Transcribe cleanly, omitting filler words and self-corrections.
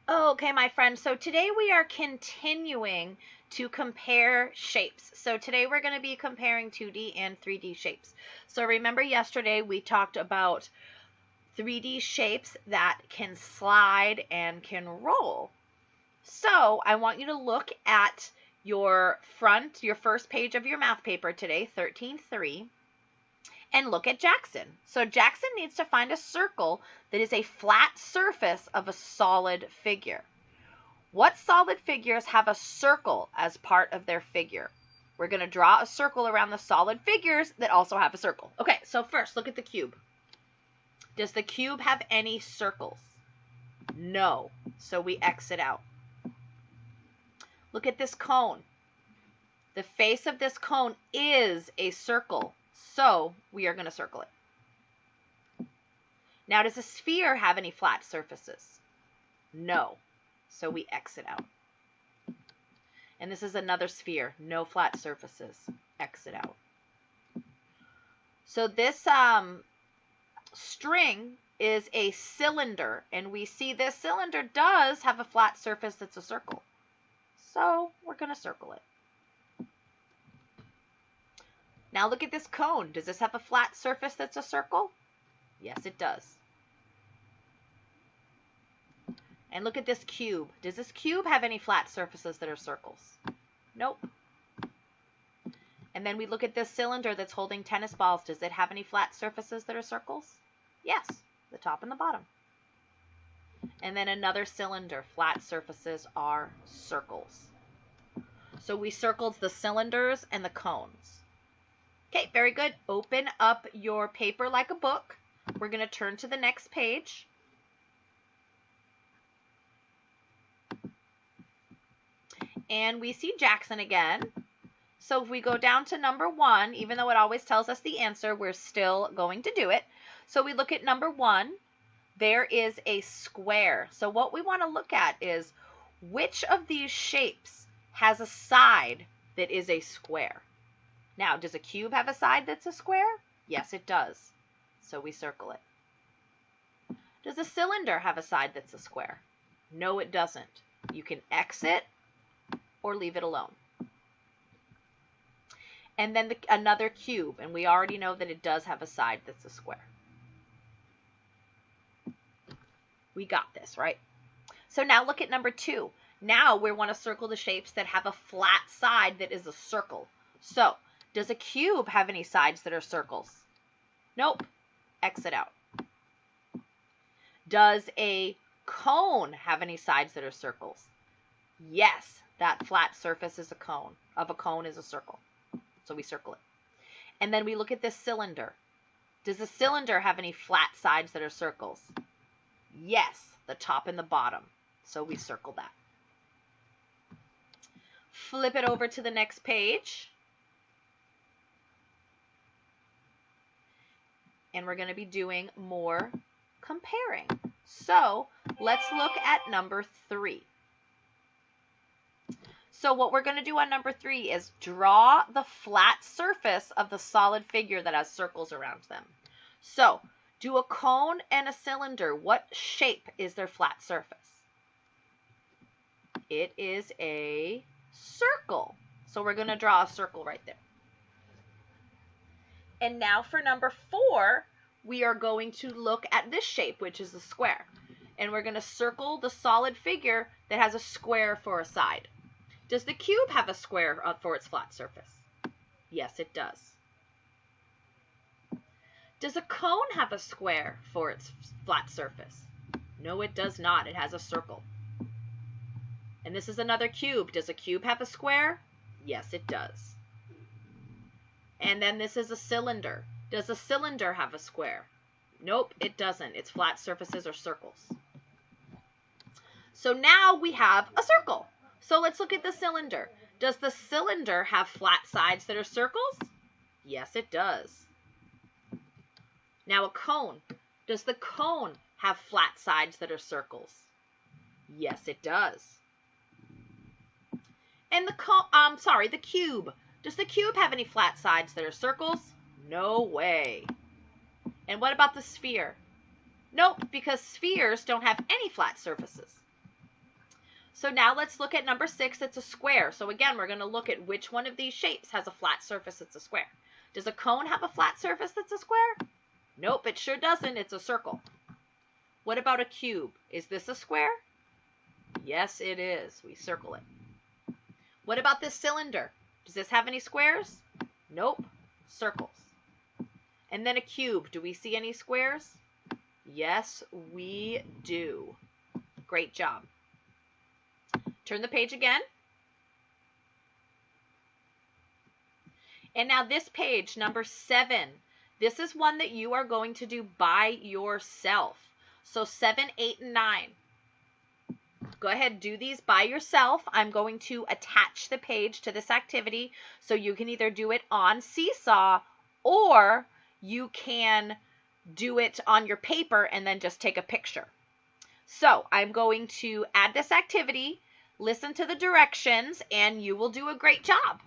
Okay, my friend. So today we are continuing to compare shapes. So today we're going to be comparing 2D and 3D shapes. So remember yesterday we talked about 3D shapes that can slide and can roll. So I want you to look at your first page of your math paper today, 13-3. And look at Jackson. So Jackson needs to find a circle that is a flat surface of a solid figure. What solid figures have a circle as part of their figure? We're going to draw a circle around the solid figures that also have a circle. Okay, so first, look at the cube. Does the cube have any circles? No, so we X it out. Look at this cone. The face of this cone is a circle, so we are going to circle it. Now, does a sphere have any flat surfaces? No, so we X it out. And this is another sphere, no flat surfaces, X it out. So this string is a cylinder, and we see this cylinder does have a flat surface that's a circle. So we're going to circle it. Now look at this cone. Does this have a flat surface that's a circle? Yes, it does. And look at this cube. Does this cube have any flat surfaces that are circles? Nope. And then we look at this cylinder that's holding tennis balls. Does it have any flat surfaces that are circles? Yes, the top and the bottom. And then another cylinder. Flat surfaces are circles. So we circled the cylinders and the cones. Okay, very good. Open up your paper like a book. We're going to turn to the next page. And we see Jackson again. So if we go down to number 1, even though it always tells us the answer, we're still going to do it. So we look at number 1. There is a square. So what we want to look at is which of these shapes has a side that is a square. Now, does a cube have a side that's a square? Yes, it does. So we circle it. Does a cylinder have a side that's a square? No, it doesn't. You can X it or leave it alone. And then another cube, and we already know that it does have a side that's a square. We got this, right? So now look at number 2. Now we want to circle the shapes that have a flat side that is a circle. So, does a cube have any sides that are circles? Nope. X it out. Does a cone have any sides that are circles? Yes, that flat surface is a cone. Of a cone is a circle. So we circle it. And then we look at this cylinder. Does the cylinder have any flat sides that are circles? Yes, the top and the bottom. So we circle that. Flip it over to the next page. And we're going to be doing more comparing. So let's look at number 3. So what we're going to do on number 3 is draw the flat surface of the solid figure that has circles around them. So do a cone and a cylinder. What shape is their flat surface? It is a circle. So we're going to draw a circle right there. And now for number 4, we are going to look at this shape, which is a square. And we're going to circle the solid figure that has a square for a side. Does the cube have a square for its flat surface? Yes, it does. Does a cone have a square for its flat surface? No, it does not. It has a circle. And this is another cube. Does a cube have a square? Yes, it does. And then this is a cylinder. Does a cylinder have a square? Nope, it doesn't. Its flat surfaces are circles. So now we have a circle. So let's look at the cylinder. Does the cylinder have flat sides that are circles? Yes, it does. Now a cone. Does the cone have flat sides that are circles? Yes, it does. And the cube. Does the cube have any flat sides that are circles? No way. And what about the sphere? Nope, because spheres don't have any flat surfaces. So now let's look at number 6. It's a square. So again, we're going to look at which one of these shapes has a flat surface that's a square. Does a cone have a flat surface that's a square? Nope, it sure doesn't. It's a circle. What about a cube? Is this a square? Yes, it is. We circle it. What about this cylinder? Does this have any squares? Nope. Circles. And then a cube. Do we see any squares? Yes, we do. Great job. Turn the page again. And now this page, number 7, this is one that you are going to do by yourself. So 7, 8, and 9. Go ahead, do these by yourself. I'm going to attach the page to this activity so you can either do it on Seesaw or you can do it on your paper and then just take a picture. So I'm going to add this activity, listen to the directions, and you will do a great job.